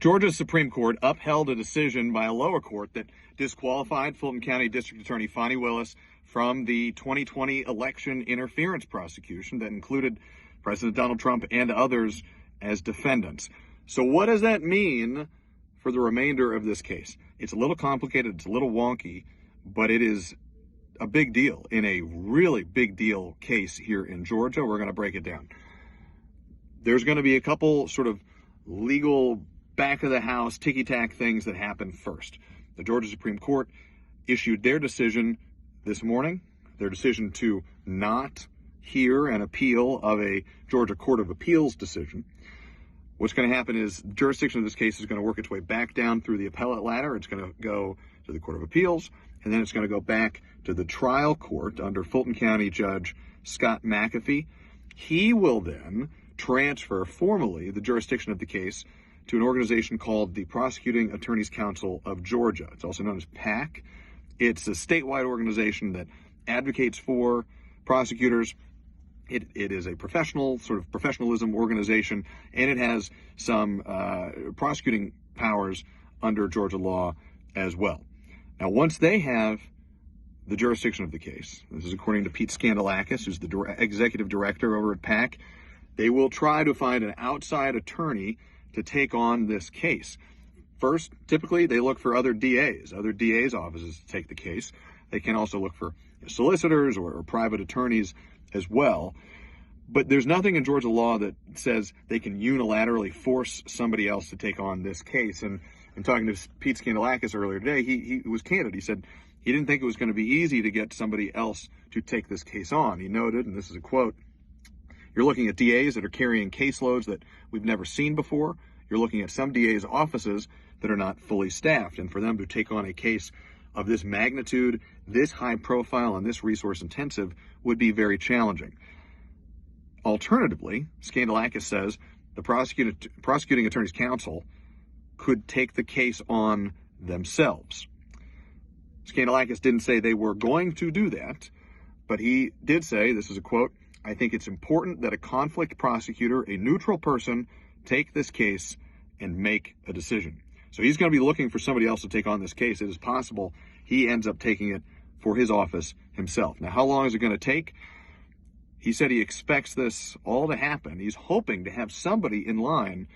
Georgia's Supreme Court upheld a decision by a lower court that disqualified Fulton County District Attorney Fani Willis from the 2020 election interference prosecution that included President Donald Trump and others as defendants. So what does that mean for the remainder of this case? It's a little complicated, it's a little wonky, but it is a big deal in a really big deal case here in Georgia. We're going to break it down. There's going to be a couple sort of legal back of the house ticky-tack things that happen first. The Georgia Supreme Court issued their decision this morning, their decision to not hear an appeal of a Georgia Court of Appeals decision. What's going to happen is jurisdiction of this case is going to work its way back down through the appellate ladder. It's going to go to the Court of Appeals, and then it's going to go back to the trial court under Fulton County Judge Scott McAfee. He will then transfer formally the jurisdiction of the case to an organization called the Prosecuting Attorneys Council of Georgia. It's also known as PAC. It's a statewide organization that advocates for prosecutors. It is a professional, sort of professionalism organization, and it has some prosecuting powers under Georgia law as well. Now, once they have the jurisdiction of the case, this is according to Pete Skandalakis, who's the executive director over at PAC, they will try to find an outside attorney to take on this case. First, typically, they look for other DAs' offices to take the case. They can also look for solicitors or private attorneys as well. But there's nothing in Georgia law that says they can unilaterally force somebody else to take on this case. And in talking to Pete Skandalakis earlier today, he was candid. He said he didn't think it was going to be easy to get somebody else to take this case on. He noted, and this is a quote, "You're looking at DAs that are carrying caseloads that we've never seen before. You're looking at some DAs' offices that are not fully staffed. And for them to take on a case of this magnitude, this high profile, and this resource intensive would be very challenging." Alternatively, Skandalakis says the Prosecuting Attorneys Council could take the case on themselves. Skandalakis didn't say they were going to do that, but he did say, this is a quote, "I think it's important that a conflict prosecutor, a neutral person, take this case and make a decision." So he's going to be looking for somebody else to take on this case. It is possible he ends up taking it for his office himself. Now, how long is it going to take? He said he expects this all to happen. He's hoping to have somebody in line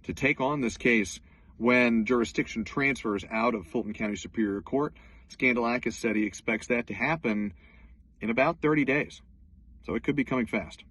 to take on this case when jurisdiction transfers out of Fulton County Superior Court. Skandalakis said he expects that to happen in about 30 days. So it could be coming fast.